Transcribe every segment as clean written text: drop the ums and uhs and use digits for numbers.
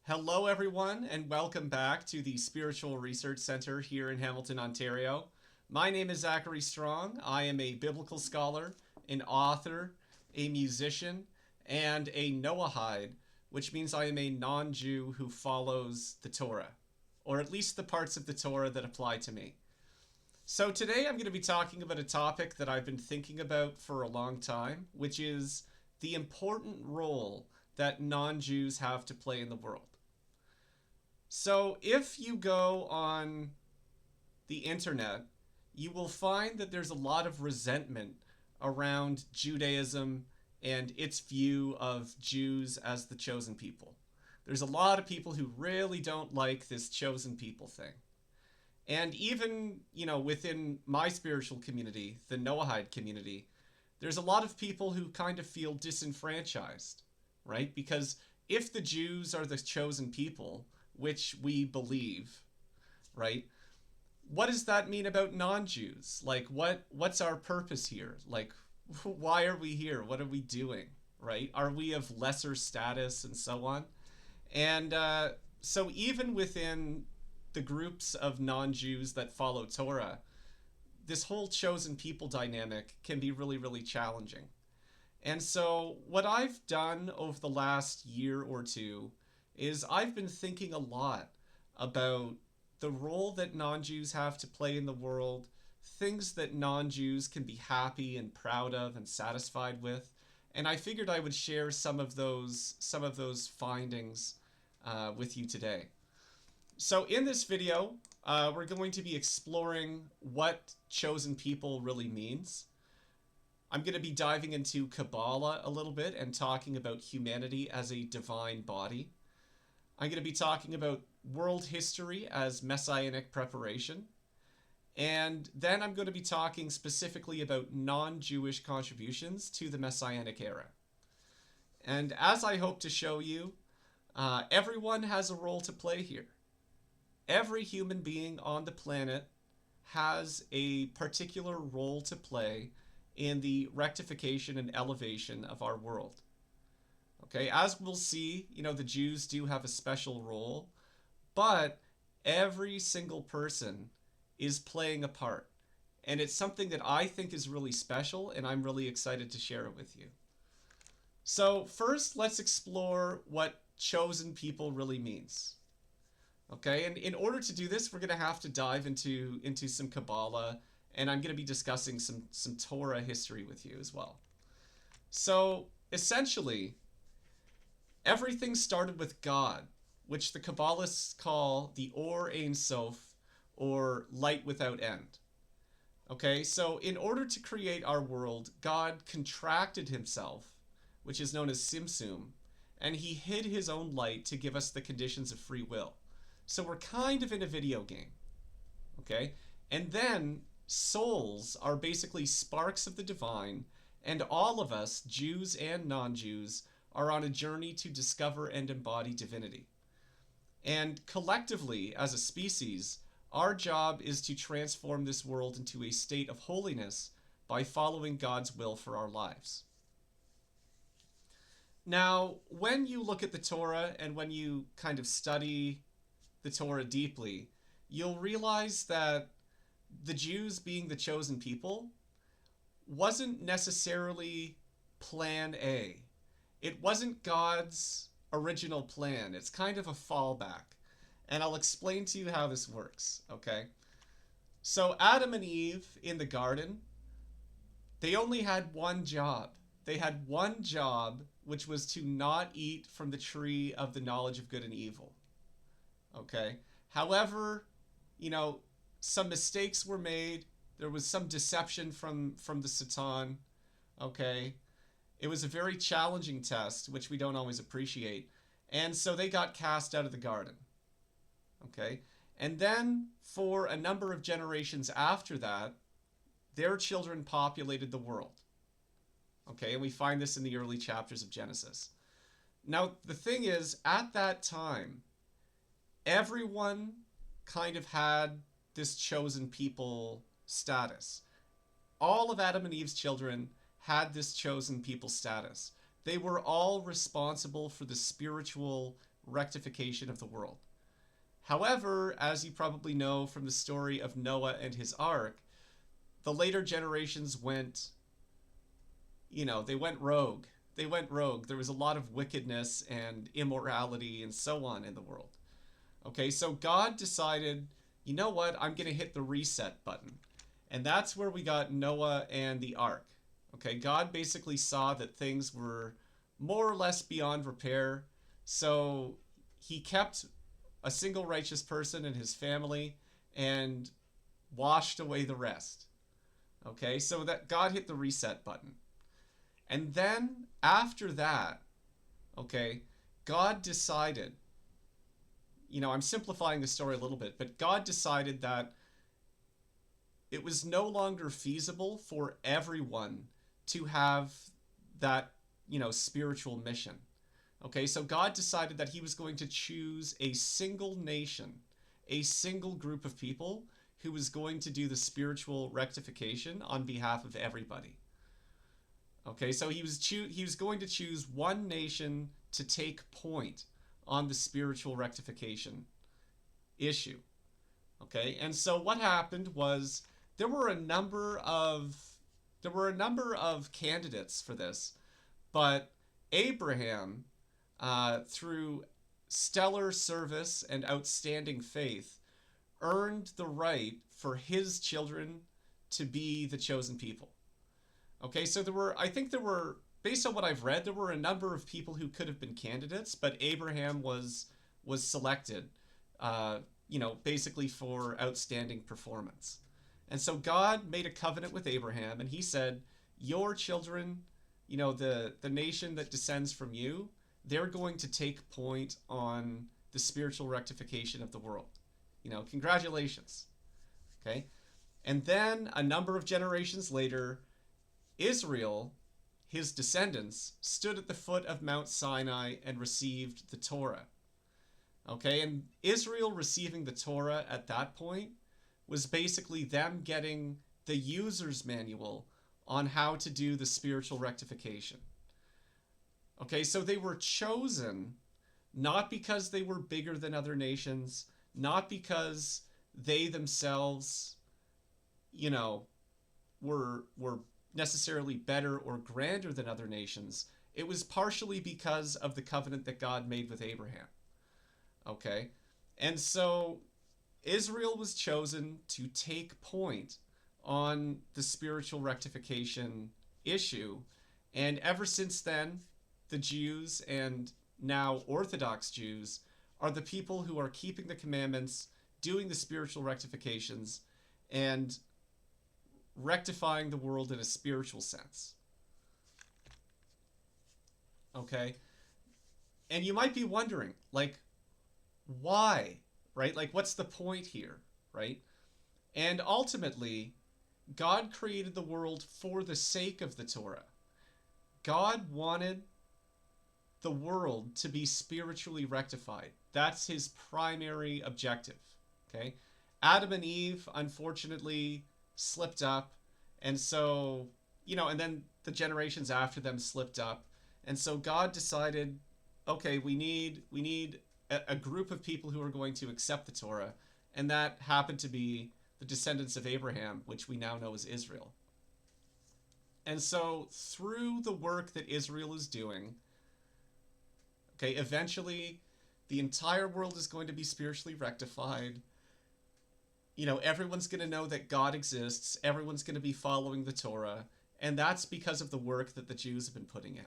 Hello, everyone, and welcome back to the Spiritual Research Center here in Hamilton, Ontario. My name is Zachary Strong. I am a biblical scholar, an author, a musician, and a Noahide, which means I am a non Jew who follows the Torah, or at least the parts of the Torah that apply to me. So, today I'm going to be talking about a topic that I've been thinking about for a long time, which is the important role that non Jews have to play in the world. So if you go on the internet, you will find that there's a lot of resentment around Judaism and its view of Jews as the chosen people. There's a lot of people who really don't like this chosen people thing. And even, within my spiritual community, the Noahide community, there's a lot of people who kind of feel disenfranchised, right? Because if the Jews are the chosen people, which we believe, right? What does that mean about non-Jews? Like, what's our purpose here? Like, why are we here? What are we doing, right? Are we of lesser status and so on? And so even within the groups of non-Jews that follow Torah, this whole chosen people dynamic can be really, really challenging. And so what I've done over the last year or two is I've been thinking a lot about the role that non-Jews have to play in the world, things that non-Jews can be happy and proud of and satisfied with, and I figured I would share some of those findings with you today. So in this video, we're going to be exploring what chosen people really means. I'm going to be diving into Kabbalah a little bit and talking about humanity as a divine body. I'm going to be talking about world history as Messianic preparation. And then I'm going to be talking specifically about non-Jewish contributions to the Messianic era. And as I hope to show you, everyone has a role to play here. Every human being on the planet has a particular role to play in the rectification and elevation of our world. Okay, as we'll see, the Jews do have a special role, but every single person is playing a part. And it's something that I think is really special, and I'm really excited to share it with you. So first, let's explore what chosen people really means. Okay, and in order to do this, we're going to have to dive into some Kabbalah, and I'm going to be discussing some Torah history with you as well. So essentially, everything started with God, which the Kabbalists call the Or Ein Sof, or light without end. Okay, so in order to create our world, God contracted himself, which is known as Tzimtzum, and he hid his own light to give us the conditions of free will. So we're kind of in a video game, okay? And then souls are basically sparks of the divine, and all of us, Jews and non-Jews, are on a journey to discover and embody divinity. And collectively, as a species, our job is to transform this world into a state of holiness by following God's will for our lives. Now, when you look at the Torah and when you kind of study the Torah deeply, you'll realize that the Jews being the chosen people wasn't necessarily plan A. It wasn't God's original plan. It's kind of a fallback. And I'll explain to you how this works, okay? So Adam and Eve in the garden, they only had one job. They had one job, which was to not eat from the tree of the knowledge of good and evil. Okay? However, some mistakes were made. There was some deception from the Satan. Okay? It was a very challenging test, which we don't always appreciate. And so they got cast out of the garden. Okay? And then for a number of generations after that, their children populated the world. Okay? And we find this in the early chapters of Genesis. Now, the thing is, at that time, everyone kind of had this chosen people status. All of Adam and Eve's children had this chosen people status. They were all responsible for the spiritual rectification of the world. However, as you probably know from the story of Noah and his ark, the later generations went, they went rogue. They went rogue. There was a lot of wickedness and immorality and so on in the world. Okay, so God decided, you know what, I'm going to hit the reset button. And that's where we got Noah and the ark. Okay, God basically saw that things were more or less beyond repair. So he kept a single righteous person and his family and washed away the rest. Okay, so that God hit the reset button. And then after that, okay, God decided, I'm simplifying the story a little bit, but God decided that it was no longer feasible for everyone to have that, spiritual mission. Okay, so God decided that he was going to choose a single nation, a single group of people who was going to do the spiritual rectification on behalf of everybody. Okay, so he was going to choose one nation to take point on the spiritual rectification issue. Okay, and so what happened was there were a number of candidates for this, but Abraham, through stellar service and outstanding faith, earned the right for his children to be the chosen people. Okay, so based on what I've read, there were a number of people who could have been candidates, but Abraham was selected, basically for outstanding performance. And so God made a covenant with Abraham, and he said, your children, the nation that descends from you, they're going to take point on the spiritual rectification of the world. Congratulations. Okay? And then a number of generations later, Israel, his descendants, stood at the foot of Mount Sinai and received the Torah. Okay, and Israel receiving the Torah at that point was basically them getting the user's manual on how to do the spiritual rectification. Okay, so they were chosen not because they were bigger than other nations, not because they themselves, were necessarily better or grander than other nations. It was partially because of the covenant that God made with Abraham. Okay? And so Israel was chosen to take point on the spiritual rectification issue. And ever since then, the Jews, and now Orthodox Jews, are the people who are keeping the commandments, doing the spiritual rectifications, and rectifying the world in a spiritual sense. Okay? And you might be wondering, why? Right? What's the point here? Right? And ultimately, God created the world for the sake of the Torah. God wanted the world to be spiritually rectified. That's his primary objective. Okay? Adam and Eve, unfortunately, slipped up, and so and then the generations after them slipped up, and so God decided, okay, we need a group of people who are going to accept the Torah, and that happened to be the descendants of Abraham, which we now know as Israel. And so through the work that Israel is doing, okay, eventually the entire world is going to be spiritually rectified. Everyone's going to know that God exists. Everyone's going to be following the Torah. And that's because of the work that the Jews have been putting in.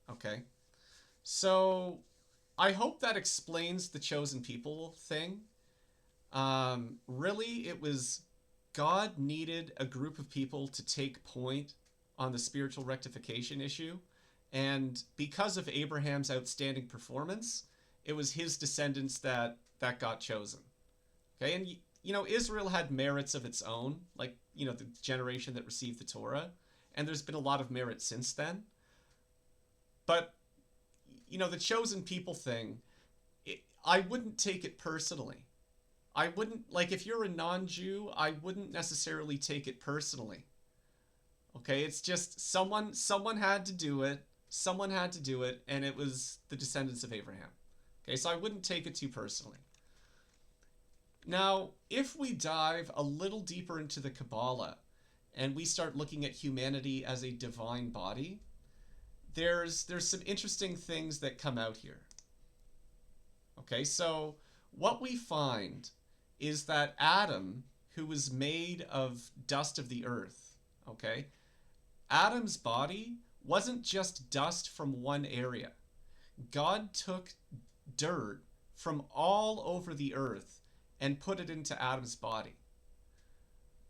Okay? So I hope that explains the chosen people thing. Really, it was God needed a group of people to take point on the spiritual rectification issue. And because of Abraham's outstanding performance, it was his descendants that got chosen. Okay, and Israel had merits of its own, the generation that received the Torah, and there's been a lot of merit since then. But, the chosen people thing, I wouldn't take it personally. I wouldn't, if you're a non-Jew, I wouldn't necessarily take it personally. Okay, it's just someone had to do it. Someone had to do it, and it was the descendants of Abraham. Okay, so I wouldn't take it too personally. Now, if we dive a little deeper into the Kabbalah and we start looking at humanity as a divine body, there's some interesting things that come out here. Okay, so what we find is that Adam, who was made of dust of the earth, okay, Adam's body wasn't just dust from one area. God took dirt from all over the earth and put it into Adam's body.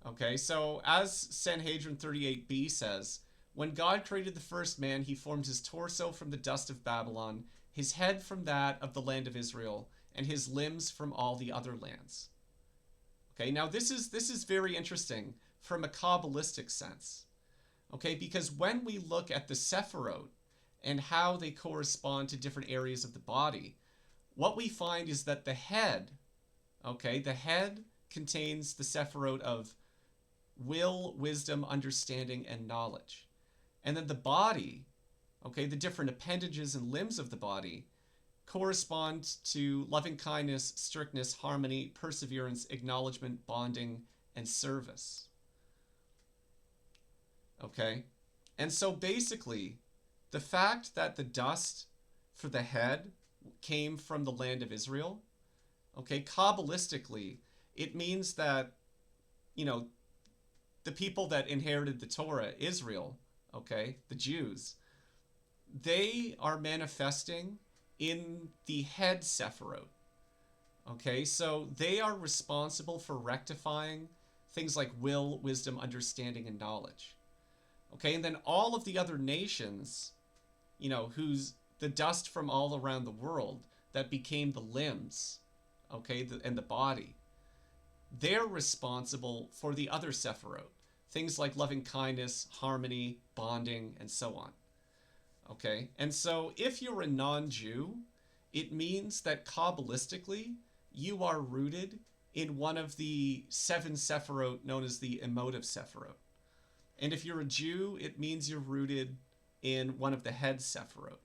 Okay, so as Sanhedrin 38b says, when God created the first man, he formed his torso from the dust of Babylon, his head from that of the land of Israel, and his limbs from all the other lands. Okay, now this is very interesting from a Kabbalistic sense. Okay, because when we look at the Sephirot and how they correspond to different areas of the body, what we find is that the head, okay, the head contains the Sephirot of will, wisdom, understanding, and knowledge. And then the body, okay, the different appendages and limbs of the body correspond to loving kindness, strictness, harmony, perseverance, acknowledgement, bonding, and service. Okay? And so basically, the fact that the dust for the head came from the land of Israel, okay, Kabbalistically, it means that, you know, the people that inherited the Torah, Israel, okay, the Jews, they are manifesting in the head Sephirot. Okay, so they are responsible for rectifying things like will, wisdom, understanding, and knowledge. Okay, and then all of the other nations, you know, who's the dust from all around the world that became the limbs, okay, and the body, they're responsible for the other Sephirot. Things like loving kindness, harmony, bonding, and so on. Okay, and so if you're a non-Jew, it means that Kabbalistically, you are rooted in one of the 7 Sephirot known as the emotive Sephirot. And if you're a Jew, it means you're rooted in one of the head Sephirot.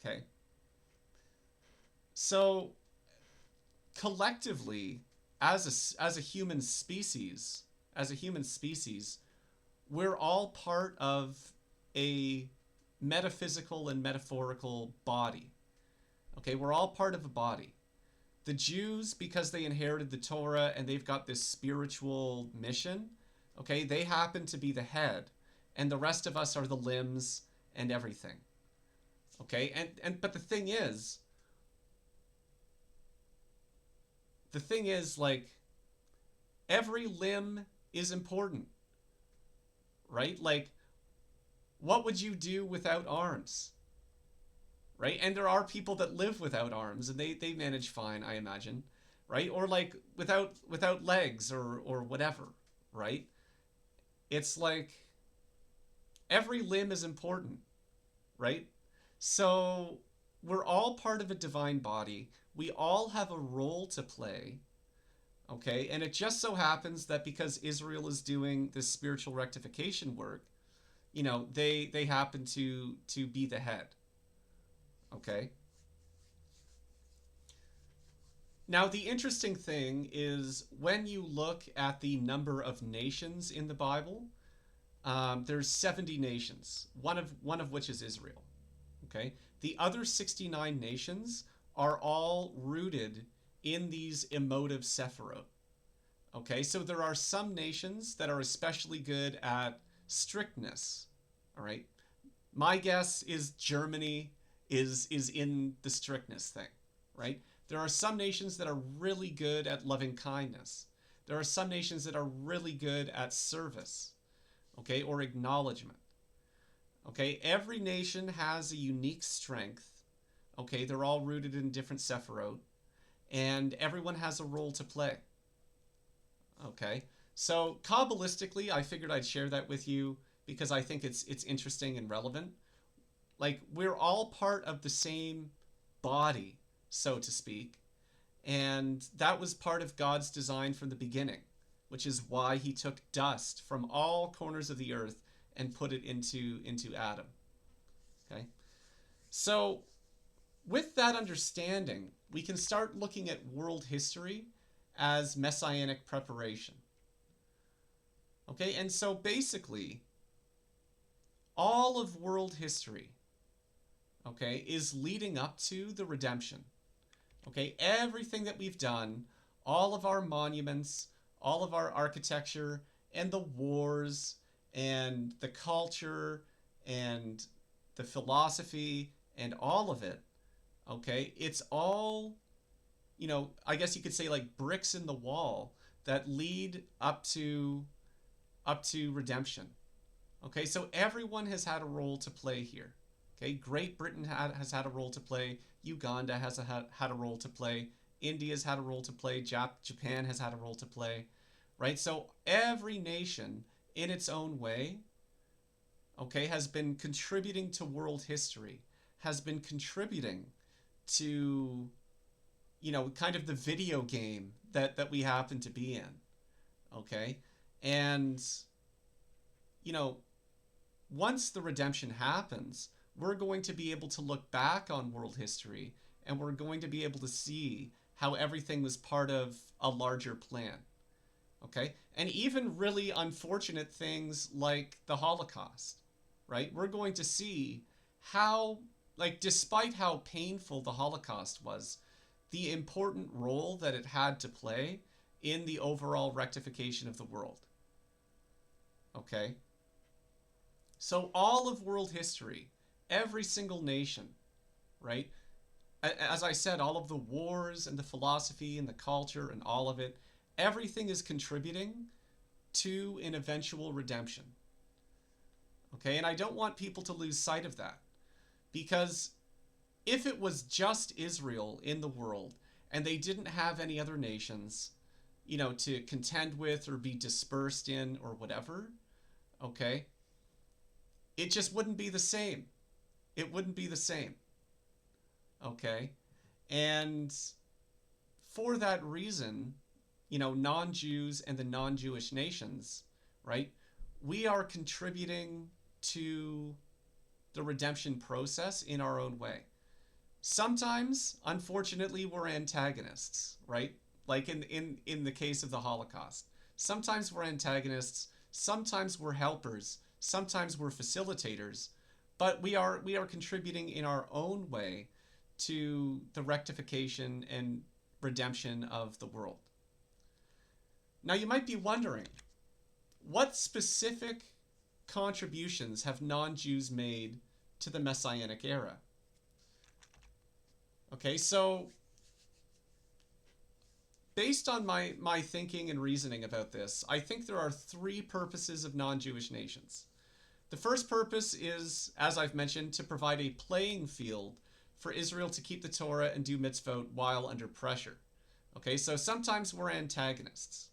Okay. So collectively, as a human species, we're all part of a metaphysical and metaphorical body. Okay, we're all part of a body. The Jews, because they inherited the Torah and they've got this spiritual mission, okay, they happen to be the head, and the rest of us are the limbs and everything. Okay, but the thing is like every limb is important, right? Like, what would you do without arms? Right? And there are people that live without arms and they manage fine, I imagine, right? Or like without legs or whatever, right? It's like every limb is important, right? So we're all part of a divine body. We all have a role to play. Okay? And it just so happens that because Israel is doing this spiritual rectification work, you know, they happen to be the head. Okay? Now, the interesting thing is when you look at the number of nations in the Bible, there's 70 nations, one of which is Israel. Okay? The other 69 nations are all rooted in these emotive Sephirot. Okay? So there are some nations that are especially good at strictness. All right? My guess is Germany is in the strictness thing, right? There are some nations that are really good at loving kindness. There are some nations that are really good at service, okay, or acknowledgement. Okay, every nation has a unique strength. Okay, they're all rooted in different Sephirot, and everyone has a role to play. Okay, so Kabbalistically, I figured I'd share that with you because I think it's interesting and relevant. Like, we're all part of the same body, so to speak, and that was part of God's design from the beginning, which is why he took dust from all corners of the earth and put it into Adam. So, with that understanding, we can start looking at world history as messianic preparation. Okay, and so basically, all of world history, okay, is leading up to the redemption. Okay, everything that we've done, all of our monuments, all of our architecture, and the wars, and the culture, and the philosophy, and all of it, okay, it's all, I guess you could say like bricks in the wall that lead up to redemption. Okay, so everyone has had a role to play here. Okay, Great Britain has had a role to play. Uganda has had a role to play. India's had a role to play. Japan has had a role to play. Right? So every nation in its own way, okay, has been contributing to world history, has been contributing to, kind of the video game that we happen to be in. Okay? And, you know, once the redemption happens, we're going to be able to look back on world history and we're going to be able to see how everything was part of a larger plan. Okay? And even really unfortunate things like the Holocaust, right? We're going to see how, like, despite how painful the Holocaust was, the important role that it had to play in the overall rectification of the world. Okay? So all of world history, every single nation, right? As I said, all of the wars and the philosophy and the culture and all of it, everything is contributing to an eventual redemption. Okay, and I don't want people to lose sight of that, because if it was just Israel in the world and they didn't have any other nations, to contend with or be dispersed in or whatever, okay, it just wouldn't be the same. It wouldn't be the same. Okay? And for that reason, non-Jews and the non-Jewish nations, right? We are contributing to the redemption process in our own way. Sometimes, unfortunately, we're antagonists, right? Like in the case of the Holocaust. Sometimes we're antagonists, sometimes we're helpers, sometimes we're facilitators, but we are contributing in our own way to the rectification and redemption of the world. Now you might be wondering, what specific contributions have non-Jews made to the Messianic era? Okay, so based on my thinking and reasoning about this, I think there are three purposes of non-Jewish nations. The first purpose is, as I've mentioned, to provide a playing field for Israel to keep the Torah and do mitzvot while under pressure. Okay, so sometimes we're antagonists.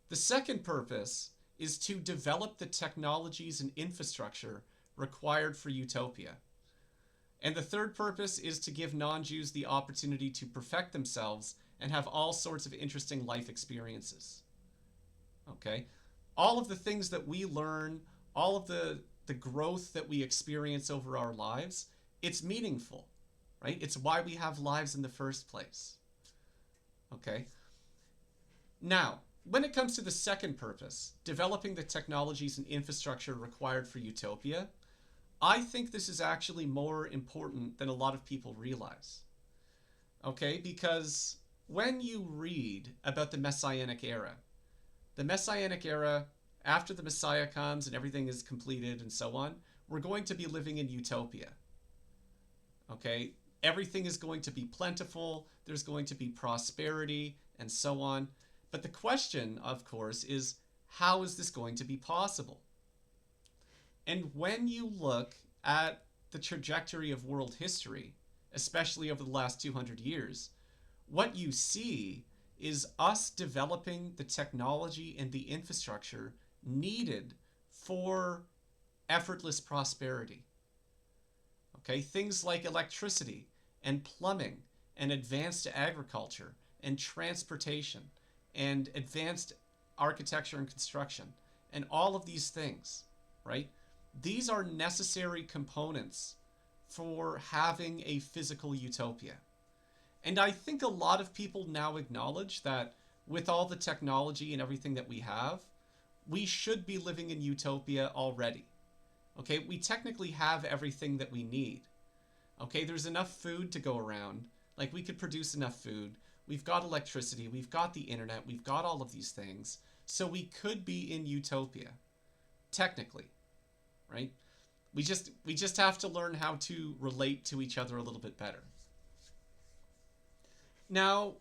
The second purpose is to develop the technologies and infrastructure required for utopia. And the third purpose is to give non-Jews the opportunity to perfect themselves and have all sorts of interesting life experiences. Okay? All of the things that we learn, all of the growth that we experience over our lives, it's meaningful, right? It's why we have lives in the first place. Okay? Now, when it comes to the second purpose, developing the technologies and infrastructure required for utopia, I think this is actually more important than a lot of people realize. Okay? Because when you read about the Messianic era, after the Messiah comes and everything is completed and so on, we're going to be living in utopia. Okay? Everything is going to be plentiful, there's going to be prosperity, and so on. But the question, of course, is how is this going to be possible? And when you look at the trajectory of world history, especially over the last 200 years, what you see is us developing the technology and the infrastructure needed for effortless prosperity. Okay, things like electricity and plumbing and advanced agriculture and transportation and advanced architecture and construction and all of these things, right? These are necessary components for having a physical utopia. And I think a lot of people now acknowledge that with all the technology and everything that we have, we should be living in utopia already. Okay, we technically have everything that we need. Okay, there's enough food to go around. Like, we could produce enough food. We've got electricity. We've got the internet. We've got all of these things. So we could be in utopia, technically, right? We just have to learn how to relate to each other a little bit better. Now,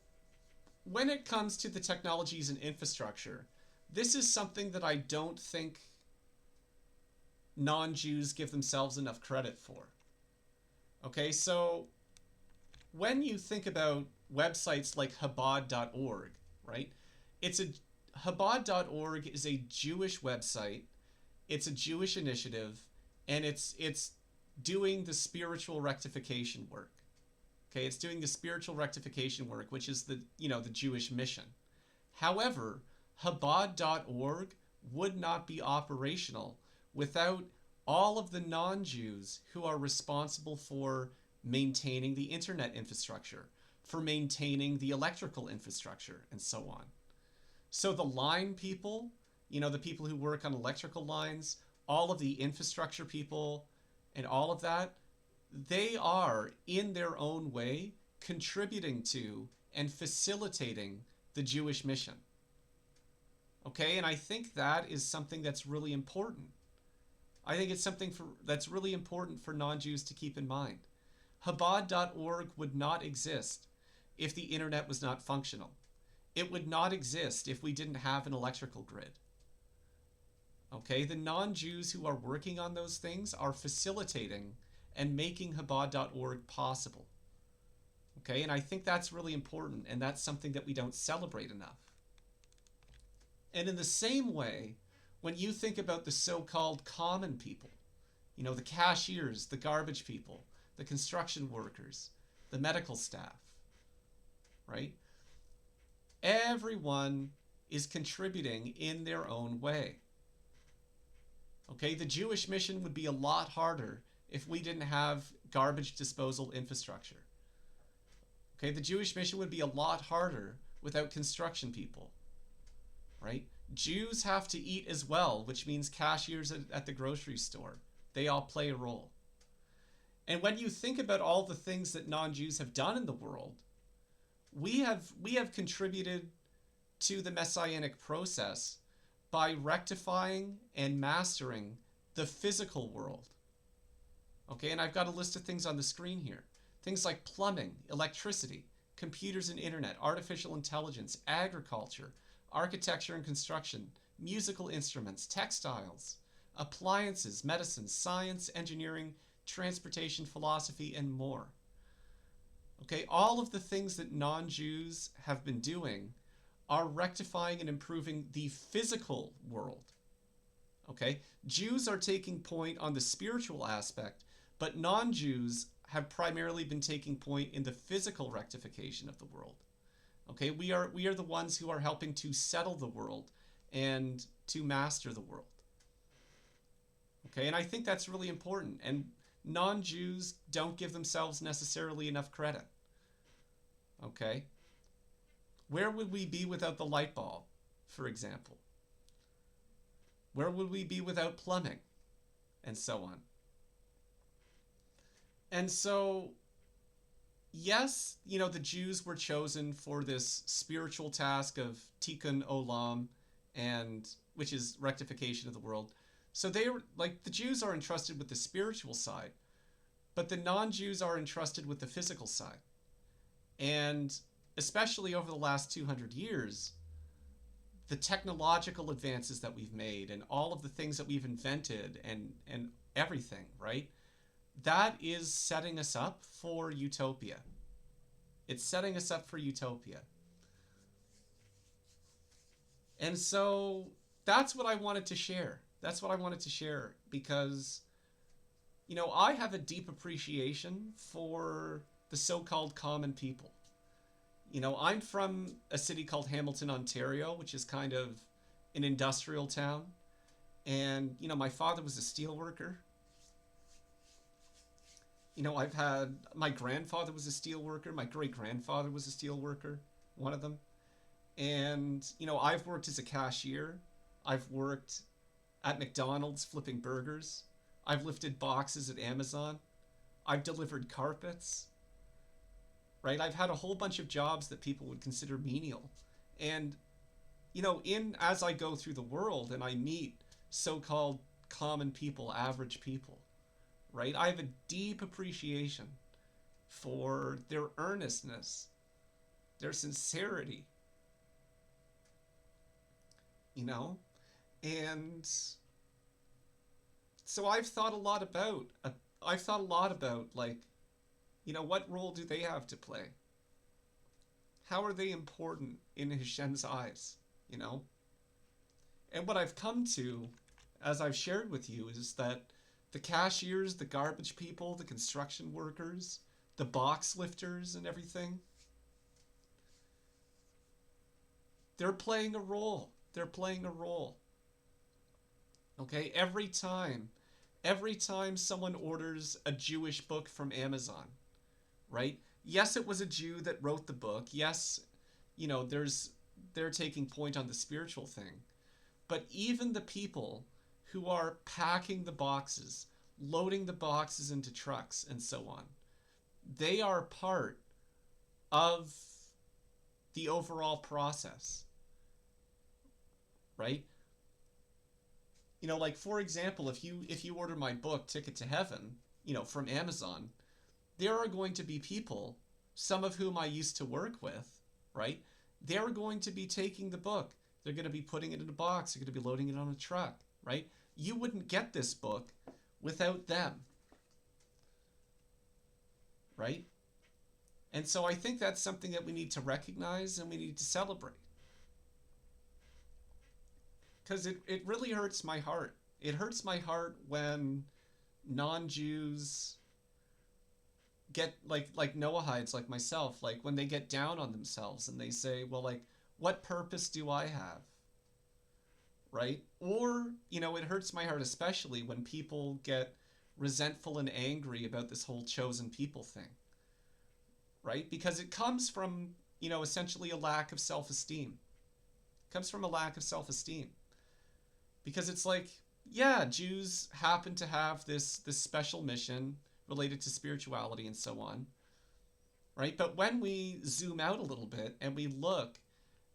when it comes to the technologies and infrastructure, this is something that I don't think non-Jews give themselves enough credit for. Okay, so when you think about websites like Chabad.org, right? Chabad.org is a Jewish website. It's a Jewish initiative, and it's doing the spiritual rectification work. Okay, it's doing the spiritual rectification work, which is the Jewish mission. However, Chabad.org would not be operational without all of the non-Jews who are responsible for maintaining the internet infrastructure, for maintaining the electrical infrastructure, and so on. So the line people, the people who work on electrical lines, all of the infrastructure people, and all of that, they are, in their own way, contributing to and facilitating the Jewish mission. Okay, and I think that is something that's really important. I think it's something that's really important for non-Jews to keep in mind. Chabad.org would not exist if the internet was not functional. It would not exist if we didn't have an electrical grid. Okay, the non-Jews who are working on those things are facilitating and making Chabad.org possible. Okay, and I think that's really important, and that's something that we don't celebrate enough. And in the same way, when you think about the so-called common people, the cashiers, the garbage people, the construction workers, the medical staff, right? Everyone is contributing in their own way. Okay, the Jewish mission would be a lot harder if we didn't have garbage disposal infrastructure. Okay, the Jewish mission would be a lot harder without construction people, right? Jews have to eat as well, which means cashiers at the grocery store. They all play a role. And when you think about all the things that non-Jews have done in the world, we have contributed to the Messianic process by rectifying and mastering the physical world. Okay, and I've got a list of things on the screen here. Things like plumbing, electricity, computers and internet, artificial intelligence, agriculture, architecture and construction, musical instruments, textiles, appliances, medicine, science, engineering, transportation, philosophy, and more. Okay, all of the things that non-Jews have been doing are rectifying and improving the physical world. Okay, Jews are taking point on the spiritual aspect, but non-Jews have primarily been taking point in the physical rectification of the world. Okay, we are the ones who are helping to settle the world and to master the world. Okay, and I think that's really important, and non-Jews don't give themselves necessarily enough credit. Okay, where would we be without the light bulb, for example? Where would we be without plumbing, and so on? And so, yes, the Jews were chosen for this spiritual task of tikkun olam, and which is rectification of the world. So they were like, the Jews are entrusted with the spiritual side, but the non-Jews are entrusted with the physical side. And especially over the last 200 years, the technological advances that we've made and all of the things that we've invented and everything, right? That is setting us up for utopia. It's setting us up for utopia. And so that's what I wanted to share. That's what I wanted to share because, I have a deep appreciation for the so-called common people. I'm from a city called Hamilton, Ontario, which is kind of an industrial town. And, my father was a steel worker. I've had my grandfather was a steel worker, my great grandfather was a steel worker, one of them. And, I've worked as a cashier. I've worked at McDonald's flipping burgers. I've lifted boxes at Amazon. I've delivered carpets, right? I've had a whole bunch of jobs that people would consider menial. And, in as I go through the world and I meet so-called common people, average people, right? I have a deep appreciation for their earnestness, their sincerity, you know? And so I've thought a lot about like, what role do they have to play? How are they important in Hashem's eyes, you know? And what I've come to, as I've shared with you, is that the cashiers, the garbage people, the construction workers, the box lifters and everything, they're playing a role. They're playing a role. Okay? Every time someone orders a Jewish book from Amazon, right? Yes, it was a Jew that wrote the book. Yes, they're taking point on the spiritual thing. But even the people who are packing the boxes, loading the boxes into trucks and so on, they are part of the overall process, right? Like for example, if you order my book Ticket to Heaven, from Amazon, there are going to be people, some of whom I used to work with, right? They're going to be taking the book. They're going to be putting it in a box. They're going to be loading it on a truck, right? You wouldn't get this book without them, right? And so I think that's something that we need to recognize and we need to celebrate. Because it really hurts my heart. It hurts my heart when non-Jews get like Noahides like myself, like when they get down on themselves and they say, well, like, what purpose do I have? Right? Or, it hurts my heart especially when people get resentful and angry about this whole chosen people thing. Right? Because it comes from, essentially a lack of self-esteem. It comes from a lack of self-esteem. Because it's like, yeah, Jews happen to have this special mission related to spirituality and so on, right? But when we zoom out a little bit and we look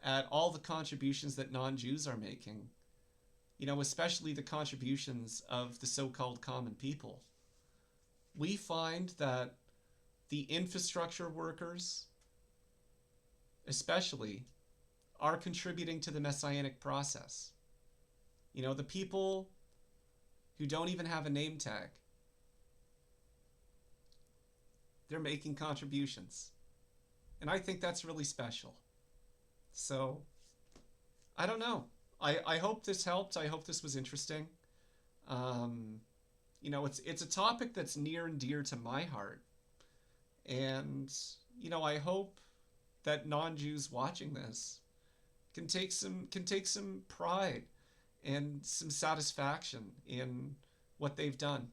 at all the contributions that non-Jews are making, especially the contributions of the so-called common people, we find that the infrastructure workers, especially, are contributing to the Messianic process. The people who don't even have a name tag, they're making contributions. And I think that's really special. So, I don't know. I hope this helped. I hope this was interesting. It's a topic that's near and dear to my heart. And, I hope that non-Jews watching this can take some pride and some satisfaction in what they've done.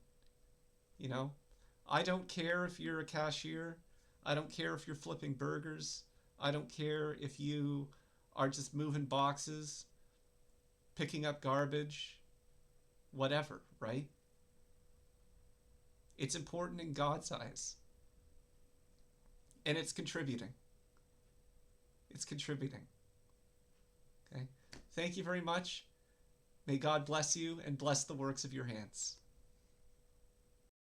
I don't care if you're a cashier. I don't care if you're flipping burgers. I don't care if you are just moving boxes, picking up garbage, whatever, right? It's important in God's eyes. And it's contributing. It's contributing. Okay? Thank you very much. May God bless you and bless the works of your hands.